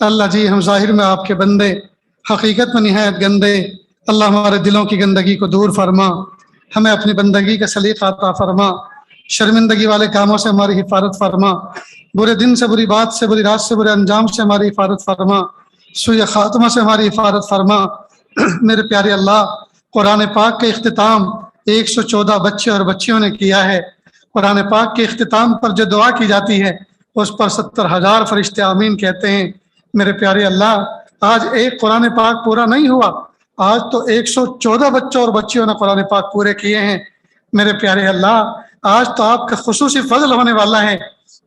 अल्लाह जी हम ज़ाहिर में आपके बंदे, हकीकत में निहायत गंदे। अल्लाह हमारे दिलों की गंदगी को दूर फरमा, हमें अपनी बंदगी का सलीका अता फरमा, शर्मिंदगी वाले कामों से हमारी हिफाजत फरमा, बुरे दिन से, बुरी बात से, बुरी रात से, बुरे अंजाम से हमारी हिफाजत फरमा, सुई खात्मा से हमारी हिफाजत फरमा। मेरे प्यारे अल्लाह, कुरान पाक का इख्तिताम 114 बच्चे और बच्चियों ने किया है। कुरान पाक के इख्तिताम पर जो दुआ की जाती है उस पर 70,000 फरिश्ते आमीन कहते हैं। मेरे प्यारे अल्लाह, आज एक कुरान पाक पूरा नहीं हुआ, आज तो 114 बच्चों और बच्चियों ने कुरान पाक पूरे किए हैं। मेरे प्यारे अल्लाह, आज तो आपका खुसूसी फजल होने वाला है।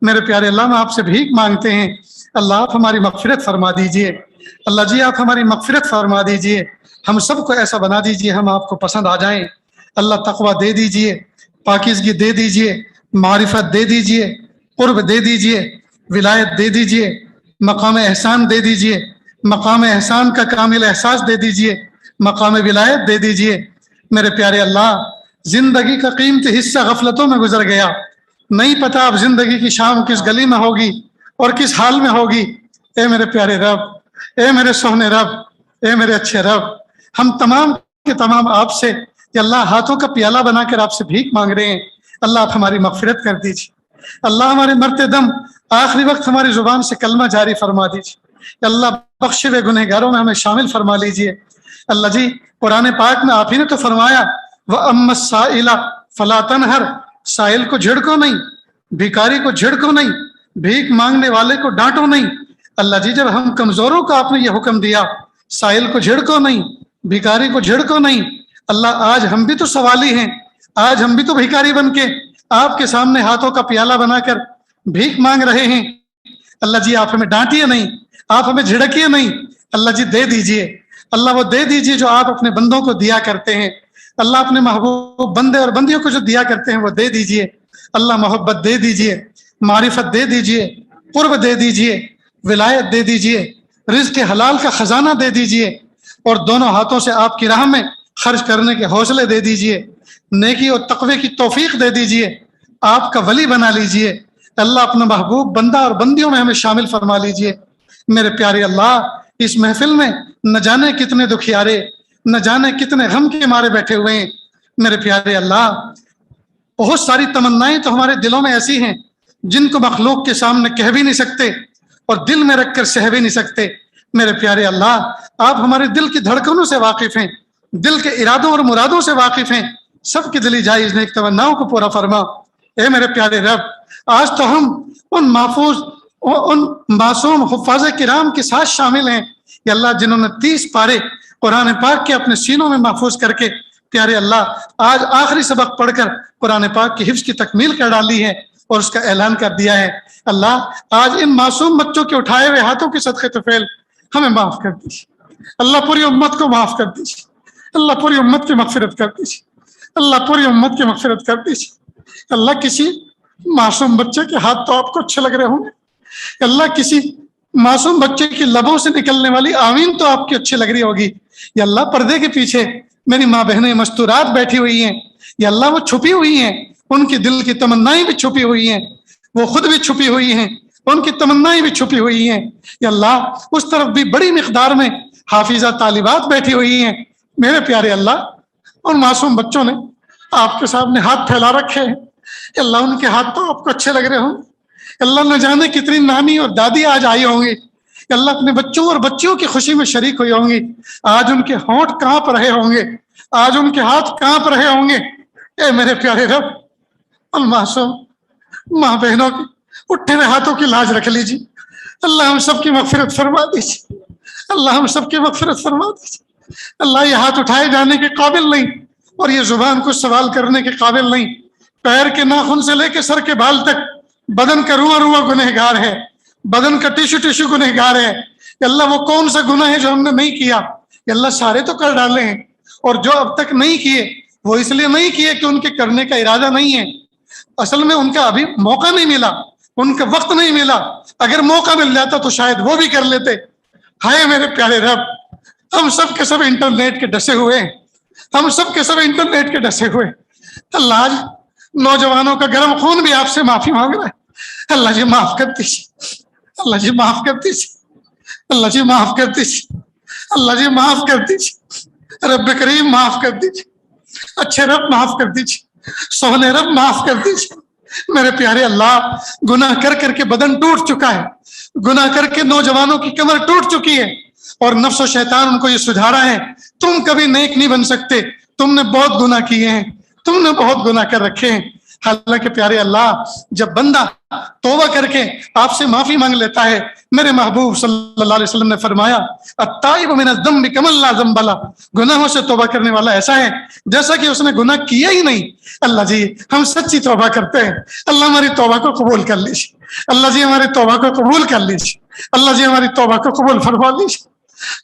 मेरे प्यारे अल्लाह, मैं आपसे भीख मांगते हैं, अल्लाह आप हमारी मगफिरत फरमा दीजिए। अल्लाह जी आप हमारी मगफिरत फरमा दीजिए, हम सबको ऐसा बना दीजिए हम आपको पसंद आ जाएं। अल्लाह तकवा दे दीजिए, पाकीज़गी दे दीजिए, मारिफत दे दीजिए, कुर्ब दे दीजिए, विलायत दे दीजिए, मकाम एहसान दे दीजिए, मकाम एहसान का कामिल एहसास दे दीजिए, मकाम विलायत दे दीजिए। मेरे प्यारे अल्लाह, जिंदगी का कीमती हिस्सा गफलतों में गुजर गया, नहीं पता अब जिंदगी की शाम किस गली में होगी और किस हाल में होगी। ए मेरे प्यारे रब, ए मेरे सोहने रब, ए मेरे अच्छे रब, हम तमाम के तमाम आपसे अल्लाह हाथों का प्याला बनाकर आपसे भीख मांग रहे हैं। अल्लाह आप हमारी मगफिरत कर दीजिए। अल्लाह हमारे मरते दम आखिरी वक्त हमारी जुबान से कलमा जारी फरमा दीजिए। अल्लाह बख्शे हुए गुनहगारों में हमें शामिल फरमा लीजिए। अल्लाह जी कुरान पाक में आप ही ने तो फरमाया, व अम्मा साइला फला तनहर, साइल को झिड़को नहीं, भिखारी को झिड़को नहीं, भीख मांगने वाले को डांटो नहीं। अल्लाह जी जब हम कमजोरों को आपने ये हुक्म दिया, साइल को झिड़को नहीं, भिखारी को झिड़को नहीं, अल्लाह आज हम भी तो सवाली हैं, आज हम भी तो भिखारी बन के आपके सामने हाथों का प्याला बनाकर भीख मांग रहे हैं। अल्लाह जी आप हमें डांटिए नहीं, आप हमें झिड़किए नहीं। अल्लाह जी दे दीजिए, अल्लाह वो दे दीजिए जो आप अपने बंदों को दिया करते हैं। अल्लाह अपने महबूब बंदे और बंदियों को जो दिया करते हैं वो दे दीजिए। अल्लाह मोहब्बत दे दीजिए, मारिफत दे दीजिए, कुर्ब दे दीजिए, विलायत दे दीजिए, रिज़्क़ हलाल का खजाना दे दीजिए और दोनों हाथों से आपकी राह में खर्च करने के हौसले दे दीजिए, नेकी और तकवे की तौफीक दे दीजिए, आपका वली बना लीजिए। अल्लाह अपना महबूब बंदा और बंदियों में हमें शामिल फरमा लीजिए। मेरे प्यारे अल्लाह, इस महफिल में न जाने कितने दुखियारे, न जाने कितने गम के मारे बैठे हुए हैं। मेरे प्यारे अल्लाह, बहुत सारी तमन्नाएं तो हमारे दिलों में ऐसी हैं जिनको मखलूक के सामने कह भी नहीं सकते और दिल में रखकर सह भी नहीं सकते। मेरे प्यारे अल्लाह, आप हमारे दिल की धड़कनों से वाकिफ हैं, दिल के इरादों और मुरादों से वाकिफ हैं, सबकी दिली जायज नेक तमन्नाओं को पूरा फरमा। ए मेरे प्यारे रब, आज तो हम उन महफूज, उन मासूम हुफ़ाज़ किराम के साथ शामिल हैं कि अल्लाह जिन्होंने 30 पारे कुरान पाक के अपने सीनों में महफूज करके, प्यारे अल्लाह आज आखिरी सबक पढ़कर कुरान पाक की हिफ्ज़ की तकमील कर डाली है और उसका ऐलान कर दिया है। अल्लाह आज इन मासूम बच्चों के उठाए हुए हाथों के सदक़े तुफ़ैल हमें माफ़ कर दीजिए। अल्लाह पूरी उम्मत को माफ़ कर दीजिए। अल्लाह पूरी उम्मत की मग़फ़िरत कर दीजिए। अल्लाह पूरी उम्मत की मग़फ़िरत कर दीजिए। अल्लाह किसी मासूम बच्चे के हाथ तो आपको अच्छे लग रहे होंगे, अल्लाह किसी मासूम बच्चे की लबों से निकलने वाली आमीन तो आपकी अच्छी लग रही होगी। या अल्लाह पर्दे के पीछे मेरी माँ बहनें मस्तूरात बैठी हुई हैं, या अल्लाह वो छुपी हुई हैं, उनकी दिल की तमन्नाएं भी छुपी हुई हैं, वो खुद भी छुपी हुई हैं, उनकी तमन्नाएं भी छुपी हुई हैं। या अल्लाह उस तरफ भी बड़ी मिकदार में हाफिजा तालिबात बैठी हुई हैं। मेरे प्यारे अल्लाह, उन मासूम बच्चों ने आपके सामने हाथ फैला रखे हैं, अल्लाह उनके हाथ तो आपको अच्छे लग रहे होंगे। अल्लाह न जाने कितनी नानी और दादी आज आई होंगी, अल्लाह अपने बच्चों और बच्चियों की खुशी में शरीक हुई होंगी। आज उनके होंठ कांप रहे होंगे, आज उनके हाथ कांप रहे होंगे। ए मेरे प्यारे रब, उन मासूम माँ बहनों की उठे हुए हाथों की लाज रख लीजिए। अल्लाह हम सबकी मग़फ़िरत फरमा दीजिए। अल्लाह हम सबकी मग़फ़िरत फरमा दीजिए। अल्लाह ये हाथ उठाए जाने के काबिल नहीं और ये जुबान को सवाल करने के काबिल नहीं। पैर के नाखून से लेकर सर के बाल तक बदन का रुआ रुआ गुनहगार है, बदन का टिश्यू टिश्यू गुनहगार है। अल्लाह वो कौन सा गुनाह है जो हमने नहीं किया? अल्लाह सारे तो कर डाले हैं, और जो अब तक नहीं किए वो इसलिए नहीं किए कि उनके करने का इरादा नहीं है, असल में उनका अभी मौका नहीं मिला, उनका वक्त नहीं मिला। अगर मौका मिल जाता तो शायद वो भी कर लेते। हाय मेरे प्यारे रब, हम सब के सब इंटरनेट के डसे हुए हैं, हम सब के सब इंटरनेट के डसे हुए। अल्लाह आज नौजवानों का गर्म खून भी आपसे माफी मांग रहा है। अल्लाह जी माफ कर दीजिए, अल्लाह जी माफ कर दीजिए। अल्लाह जी माफ कर दीजिए, अल्लाह जी माफ कर दीजिए, रब करीम माफ कर दीजिए, अच्छे रब माफ कर दीजिए, सोहने रब माफ कर दीजिए। मेरे प्यारे अल्लाह, गुनाह कर करके बदन टूट चुका है, गुनाह करके नौजवानों की कमर टूट चुकी है और नफ्स और शैतान उनको ये सुझा रहा है तुम कभी नेक नहीं बन सकते, तुमने बहुत गुनाह किए हैं, तुमने बहुत गुनाह कर रखे हैं। हालांकि प्यारे अल्लाह, जब बंदा तौबा करके आपसे माफी मांग लेता है, मेरे महबूब सल्लल्लाहु अलैहि वसल्लम ने फरमाया अत्ताइबु मिनज़ ज़म्बि कमन ला ज़म्ब ला, गुनाहों से तौबा करने वाला ऐसा है जैसा कि उसने गुनाह किया ही नहीं। अल्लाह जी हम सच्ची तौबा करते हैं, अल्लाह हमारी तौबा को कबूल कर लीजिए, अल्लाह जी हमारी तौबा को कबूल कर लीजिए, अल्लाह जी हमारी तौबा को कबूल फरमा लीजिए।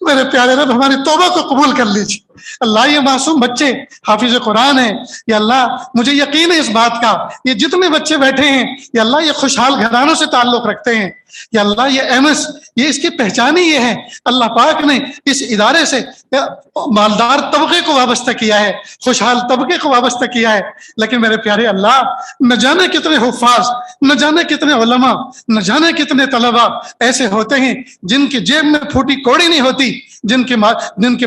मेरे प्यारे रब हमारी तौबा को कबूल कर लीजिए। अल्लाह ये मासूम बच्चे हाफिज कुरान है, या अल्लाह मुझे यकीन है इस बात का, ये जितने बच्चे बैठे हैं या अल्लाह ये खुशहाल घरानों से ताल्लुक रखते हैं, या अल्लाह ये एमएस ये इसकी पहचान ही ये है। अल्लाह पाक ने इस इदारे से मालदार तबके को वाबस्ता किया है, खुशहाल तबके को वाबस्ता किया है। लेकिन मेरे प्यारे अल्लाह, न जाने कितने हुफ्फाज, न जाने कितने उलमा, न जाने कितने तलबा ऐसे होते हैं जिनकी जेब में फूटी कौड़ी नहीं होती, जिनके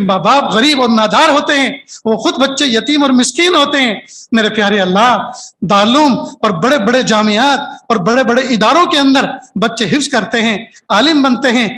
माँ बाप गरीब और नादार होते हैं, वो खुद बच्चे यतीम और मिस्कीन होते हैं। मेरे प्यारे अल्लाह, दारूम और बड़े बड़े जामियात और बड़े बड़े इदारों के अंदर बच्चे हिफ्ज करते हैं, आलिम बनते हैं।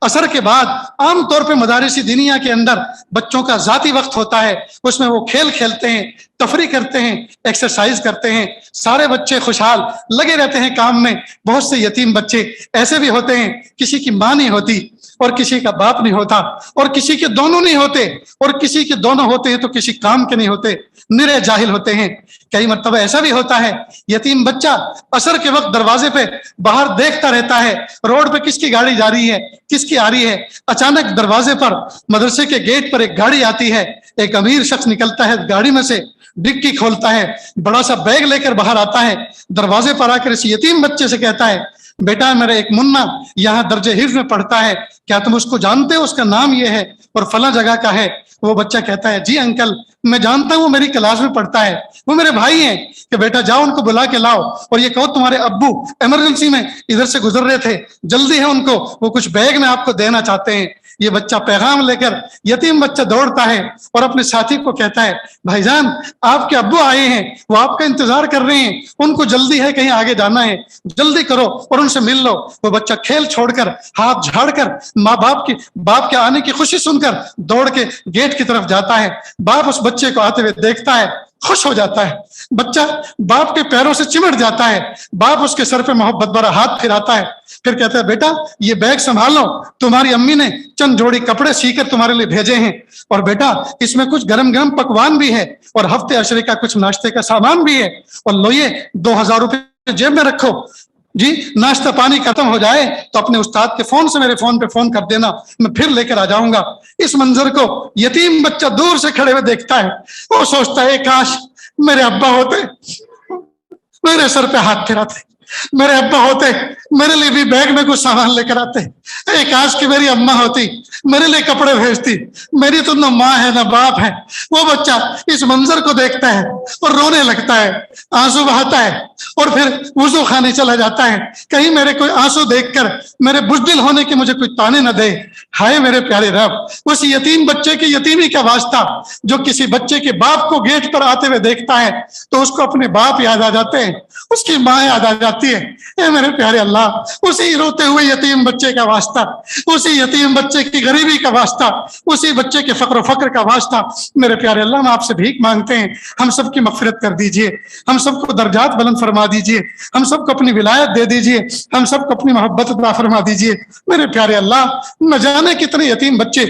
असर के बाद आमतौर पे मदारिसी दुनिया के अंदर बच्चों का जाती वक्त होता है, उसमें वो खेल खेलते हैं, तफरी करते हैं, एक्सरसाइज करते हैं, सारे बच्चे खुशहाल लगे रहते हैं काम में। बहुत से यतीम बच्चे ऐसे भी होते हैं किसी की माँ नहीं होती और किसी का बाप नहीं होता, और किसी के दोनों नहीं होते, और किसी के दोनों होते हैं तो किसी काम के नहीं होते, निरे जाहिल होते हैं। कई मर्तबा ऐसा भी होता है यतीम बच्चा असर के वक्त दरवाजे पे बाहर देखता रहता है, रोड पे किसकी गाड़ी जा रही है, किसकी आ रही है। अचानक दरवाजे पर, मदरसे के गेट पर एक गाड़ी आती है, एक अमीर शख्स निकलता है गाड़ी में से, डिक्की खोलता है, बड़ा सा बैग लेकर बाहर आता है, दरवाजे पर आकर इस यतीम बच्चे से कहता है बेटा मेरा एक मुन्ना यहाँ दर्जे हिफ्ज में पढ़ता है, क्या तुम उसको जानते हो, उसका नाम ये है और फला जगह का है। वो बच्चा कहता है जी अंकल मैं जानता हूँ, वो मेरी क्लास में पढ़ता है, वो मेरे भाई हैं। कि बेटा जाओ उनको बुला के लाओ और ये कहो तुम्हारे अब्बू इमरजेंसी में इधर से गुजर रहे थे, जल्दी है उनको, वो कुछ बैग में आपको देना चाहते हैं। ये बच्चा पैगाम लेकर, यतीम बच्चा दौड़ता है और अपने साथी को कहता है भाईजान आपके अब्बू आए हैं, वो आपका इंतजार कर रहे हैं, उनको जल्दी है कहीं आगे जाना है, जल्दी करो और उनसे मिल लो। वो बच्चा खेल छोड़कर, हाथ झाड़कर, माँ बाप के आने की खुशी सुनकर दौड़ के गेट की तरफ जाता है। बाप उस बच्चे को आते हुए देखता है, खुश हो जाता है, बच्चा बाप के पैरों से चिमट जाता है, बाप उसके सर पे मोहब्बत भरा हाथ फिराता है, फिर कहता है बेटा ये बैग संभालो, तुम्हारी अम्मी ने चंद जोड़ी कपड़े सीकर तुम्हारे लिए भेजे हैं, और बेटा इसमें कुछ गरम गरम पकवान भी है और हफ्ते अशरे का कुछ नाश्ते का सामान भी है, और लो ये 2000 रुपये जेब में रखो जी, नाश्ता पानी खत्म हो जाए तो अपने उस्ताद के फोन से मेरे फोन पे फोन कर देना, मैं फिर लेकर आ जाऊंगा। इस मंजर को यतीम बच्चा दूर से खड़े हुए देखता है, वो सोचता है काश मेरे अब्बा होते, मेरे सर पे हाथ फिराते, मेरे अब्बा होते मेरे लिए भी बैग में कुछ सामान लेकर आते, काश की मेरी अम्मा होती मेरे लिए कपड़े भेजती, मेरी तो न माँ है न बाप है। वो बच्चा इस मंजर को देखता है और रोने लगता है, आंसू बहाता है और फिर वुजू खाने चला जाता है, कहीं मेरे कोई आंसू देखकर मेरे बुज़दिल होने के मुझे कोई ताने न दे। हाय मेरे प्यारे रब, उस यतीम बच्चे की यतीमी का वास्ता जो किसी बच्चे के बाप को गेट पर आते हुए देखता है तो उसको अपने बाप याद आ जाते हैं, उसकी माँ याद आ जाती है। ए मेरे प्यारे अल्लाह, उसी रोते हुए यतीम बच्चे का वास्ता, उसी यतीम बच्चे की गरीबी का वास्ता, उसी बच्चे के फक्र का वास्ता, मेरे प्यारे अल्लाह हम आपसे भीख मांगते हैं, हम सबकी मगफिरत कर दीजिए, हम सबको दर्जात बुलंद फरमा दीजिए, हम सबको अपनी विलायत दे दीजिए, हम सबको अपनी मोहब्बत अता फरमा दीजिए। मेरे प्यारे अल्लाह, न जाने कितने यतीम बच्चे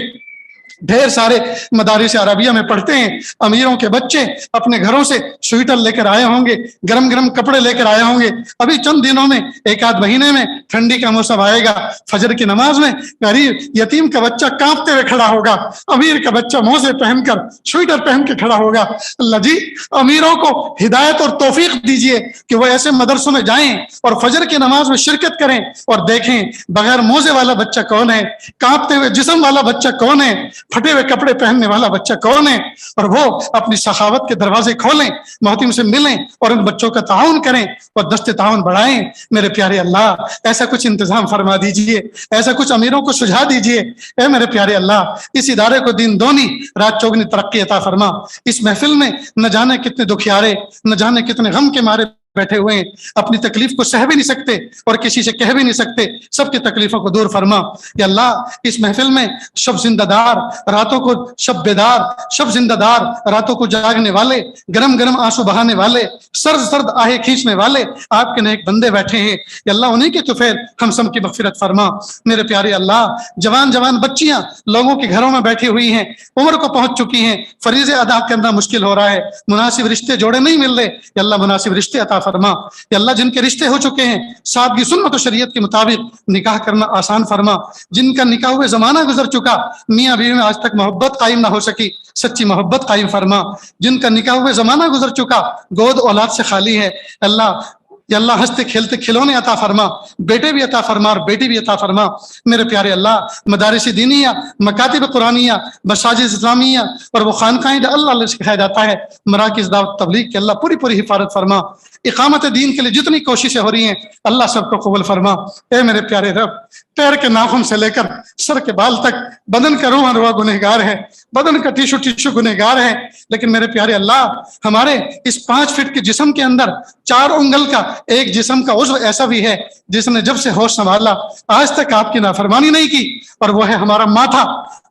ढेर सारे मदारिस अरबिया में पढ़ते हैं, अमीरों के बच्चे अपने घरों से स्वेटर लेकर आए होंगे, गरम गरम कपड़े लेकर आए होंगे। अभी चंद दिनों में, एक आध महीने में ठंडी का मौसम आएगा, फजर की नमाज में गरीब यतीम का बच्चा कांपते हुए खड़ा होगा, अमीर का बच्चा मोजे पहनकर स्वेटर पहन के खड़ा होगा। अल्लाह जी अमीरों को हिदायत और तौफीक दीजिए कि वो ऐसे मदरसों में जाएं और फजर की नमाज में शिरकत करें और देखें बगैर मोजे वाला बच्चा कौन है, कांपते हुए जिस्म वाला बच्चा कौन है। फटे हुए कपड़े पहनने वाला बच्चा कौन है, और वो अपनी सखावत के दरवाजे खोलें, मोहतिम से मिलें और उन बच्चों का ताउन करें और दस्ते ताउन बढ़ाएं। मेरे प्यारे अल्लाह, ऐसा कुछ इंतजाम फरमा दीजिए, ऐसा कुछ अमीरों को सुझा दीजिए। ए मेरे प्यारे अल्लाह, इस इदारे को दिन दोनी रात चौगनी तरक्की अता फरमा। इस महफिल में न जाने कितने दुखियारे, न जाने कितने गम के मारे बैठे हुए हैं, अपनी तकलीफ को सह भी नहीं सकते और किसी से कह भी नहीं सकते, सबकी तकलीफों को दूर फरमा। या अल्लाह, इस महफिल में शब जिंदादार, रातों को शब बेदार, शब जिंदादार, रातों को जागने वाले, गरम गरम आंसू बहाने वाले, सर्द सर्द आहे खींचने वाले आपके नेक बंदे बैठे हैं। या अल्लाह, उन्हीं के तुफैल हम सब की मगफिरत फरमा। मेरे प्यारे अल्लाह, जवान जवान बच्चियां लोगों के घरों में बैठी हुई हैं, उम्र को पहुंच चुकी हैं, फरीज़े अदा करना मुश्किल हो रहा है, मुनासिब रिश्ते जोड़े नहीं मिल रहे। या अल्लाह, मुनासिब रिश्ते अता फरमा। या अल्लाह, जिनके रिश्ते हो चुके हैं, सादगी सुन्नत और शरीयत के मुताबिक निकाह करना आसान फरमा। जिनका निकाह हुए जमाना गुजर चुका, मियाँ बीवी में आज तक मोहब्बत कायम ना हो सकी, सच्ची मोहब्बत कायम फरमा। जिनका निकाह हुए जमाना गुजर चुका, गोद औलाद से खाली है, अल्लाह या अल्लाह, हंसते खेलते खिलौने अता फरमा, बेटे भी अता फरमा और बेटी भी अता फरमा। मेरे प्यारे अल्लाह, मदारिस दीनिया, मकातिब कुरानिया, मसाजिद इस्लामिया और वो खानकाएं अल्लाह सिखाया जाता है, मराकिज़ दावत तबलीग के अल्लाह पूरी पूरी हिफाजत फरमा। इकामत दीन के लिए जितनी कोशिशें हो रही हैं, अल्लाह सबको कबूल फरमा। ए मेरे प्यारे रब, पैर के नाखून से लेकर सर के बाल तक बदन का रूह अनवा गुनहगार है, बदन का टिशू टिशू गुनहगार है, लेकिन मेरे प्यारे अल्लाह, हमारे इस 5 फीट के जिस्म के अंदर 4 उंगल का एक जिस्म का उज़्व ऐसा भी है जिसने जब से होश संभाला आज तक आपकी नाफरमानी नहीं की, और वो है हमारा माथा,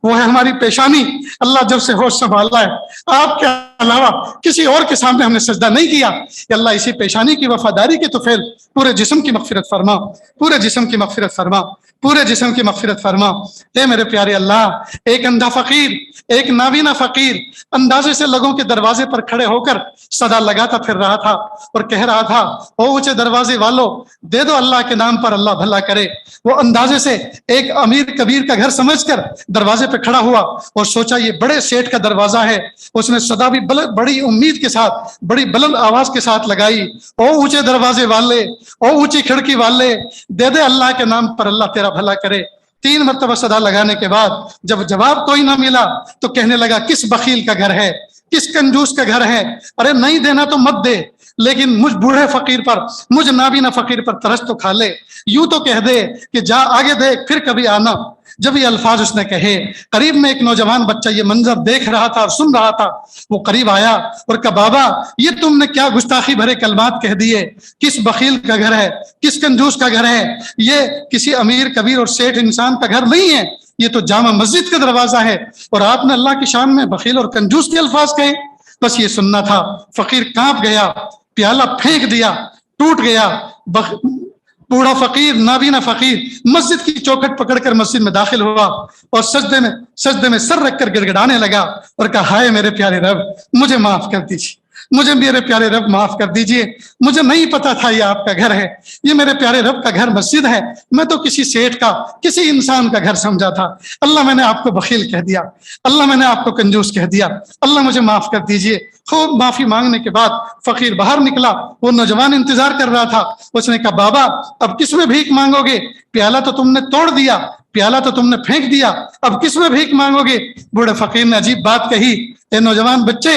वो है हमारी पेशानी। अल्लाह, जब से होश संभाला है आपके अलावा किसी और के सामने हमने सजदा नहीं किया। अल्लाह, इसी पेशानी की वफादारी के तुफैल पूरे जिस्म की मगफिरत फरमा, पूरे जिस्म की मगफिरत फरमा, पूरे जिस्म की मगफिरत फरमा। ए मेरे प्यारे अल्लाह, एक अंधा फकीर, एक नाबीना फकीर अंदाजे से लोगों के दरवाजे पर खड़े होकर सदा लगाता फिर रहा था और कह रहा था, ओ ऊंचे दरवाजे वालों, दे दो अल्लाह के नाम पर, अल्लाह भला करे। वो अंदाजे से एक अमीर कबीर का घर समझकर दरवाजे पे खड़ा हुआ और सोचा ये बड़े सेठ का दरवाजा है। उसने सदा भी बड़ी उम्मीद के साथ, बड़ी बुलंद आवाज के साथ लगाई, ओ ऊंचे दरवाजे वाले, ओ ऊंची खिड़की वाले, दे दे अल्लाह के नाम पर, अल्लाह तेरा भला करे। 3 मरतबा सदा लगाने के बाद जब जवाब कोई ना मिला तो कहने लगा, किस बखील का घर है, किस कंजूस का घर है, अरे नहीं देना तो मत दे, लेकिन मुझ बूढ़े फकीर पर, मुझ नाबीना फकीर पर तरस तो खा ले, यूं तो कह दे कि जा आगे देख फिर कभी आना। जब ये अल्फाज उसने कहे, करीब में एक नौजवान बच्चा ये मंजर देख रहा था और सुन रहा था। वो करीब आया और कहा, बाबा ये तुमने क्या गुस्ताखी भरे कलमात कह दिए, किस बखील का घर है, किस कंजूस का घर है, ये किसी अमीर कबीर और सेठ इंसान का घर नहीं है, ये तो जामा मस्जिद का दरवाजा है, और आपने अल्लाह की शान में बखील और कंजूस के अल्फाज कहे। बस ये सुनना था। फकीर कांप गया, प्याला फेंक दिया, टूट गया। बूढ़ा फकीर, नाबीना फकीर मस्जिद की चौखट पकड़कर मस्जिद में दाखिल हुआ और सजदे में सर रखकर गिड़गिड़ाने लगा और कहा, हाय मेरे प्यारे रब, मुझे माफ कर दीजिए, मुझे मेरे प्यारे रब माफ कर दीजिए, मुझे नहीं पता था ये आपका घर है, ये मेरे प्यारे रब का घर मस्जिद है, मैं तो किसी सेठ का, किसी इंसान का घर समझा था। अल्लाह, मैंने आपको बखील कह दिया, अल्लाह मैंने आपको कंजूस कह दिया, अल्लाह मुझे माफ कर दीजिए। खूब माफी मांगने के बाद फकीर बाहर निकला। वो नौजवान इंतजार कर रहा था। उसने कहा, बाबा अब किस में भीख मांगोगे, प्याला तो तुमने तोड़ दिया, प्याला तो तुमने फेंक दिया, अब किस में भीख मांगोगे। बूढ़े फकीर ने अजीब बात कही, ए नौजवान बच्चे,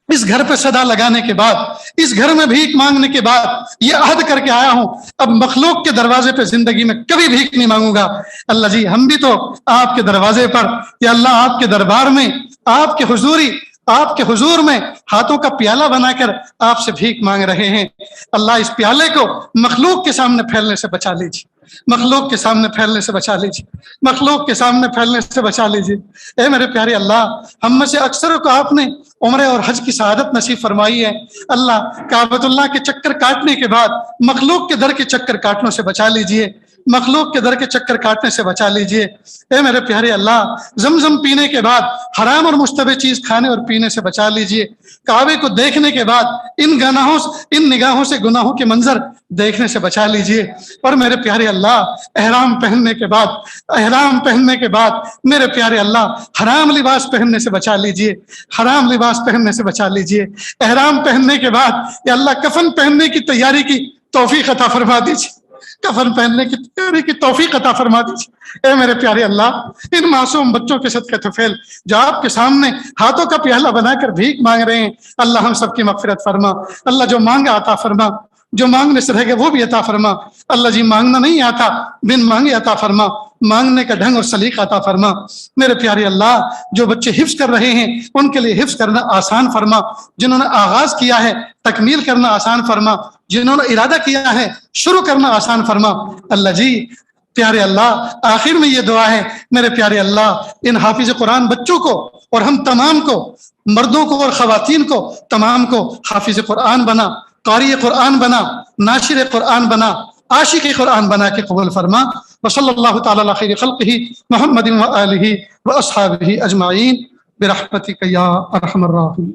इस घर पे सदा लगाने के बाद, इस घर में भीख मांगने के बाद ये अहद करके आया हूं, अब मखलूक के दरवाजे पे जिंदगी में कभी भीख नहीं मांगूंगा। अल्लाह जी, हम भी तो आपके दरवाजे पर, या अल्लाह आपके दरबार में, आपके हुजूर में हाथों का प्याला बनाकर आपसे भीख मांग रहे हैं। अल्लाह, इस प्याले को मखलूक के सामने फैलने से बचा लीजिए, मखलूक के सामने फैलने से बचा लीजिए, मखलूक के सामने फैलने से बचा लीजिए। ए मेरे प्यारे अल्लाह, हम में से अक्सर को आपने उम्र और हज की सआदत नसीब फरमाई है। अल्लाह, काबतुल्लाह के चक्कर काटने के बाद मखलूक के दर के चक्कर काटने से बचा लीजिए, मखलूक के दर के चक्कर काटने से बचा लीजिए। ए मेरे प्यारे अल्लाह, जमजम पीने के बाद हराम और मुश्तबे चीज खाने और पीने से बचा लीजिए। काबे को देखने के बाद इन निगाहों से गुनाहों के मंजर देखने से बचा लीजिए। और मेरे प्यारे अल्लाह, एहराम पहनने के बाद मेरे प्यारे अल्लाह, हराम लिबास पहनने से बचा लीजिए, हराम लिबास पहनने से बचा लीजिए। एहराम पहनने के बाद या अल्लाह, कफन पहनने की तैयारी की तौफीक अता फरमा दीजिए। کفن پہننے کی تیاری کی توفیق عطا فرما دیجیے۔ اے میرے پیارے اللہ، ان معصوم بچوں کے صدقے طفیل جو آپ کے سامنے ہاتھوں کا پیالہ بنا کر بھیک مانگ رہے ہیں، اللہ ہم سب کی مغفرت فرما۔ اللہ جو مانگا عطا فرما، جو مانگنے سے رہ گئے وہ بھی عطا فرما۔ اللہ جی مانگنا نہیں آتا، بن مانگے عطا فرما، مانگنے کا ڈھنگ اور سلیقہ عطا فرما۔ میرے پیارے اللہ، جو بچے حفظ کر رہے ہیں ان کے لیے حفظ کرنا آسان فرما، جنہوں نے آغاز کیا ہے تکمیل کرنا آسان فرما، جنہوں نے ارادہ کیا ہے شروع کرنا آسان فرما۔ اللہ جی پیارے اللہ، آخر میں یہ دعا ہے میرے پیارے اللہ، ان حافظ قرآن بچوں کو اور ہم تمام کو، مردوں کو اور خواتین کو تمام کو حافظ قرآن بنا، قاری قرآن بنا، ناشر قرآن بنا، عاشق قرآن بنا کے قبول فرما۔ وصلی اللہ تعالی علی خیر خلقہ محمد و آلہ و اصحابہ اجمعین برحمتک یا ارحم الراحمین۔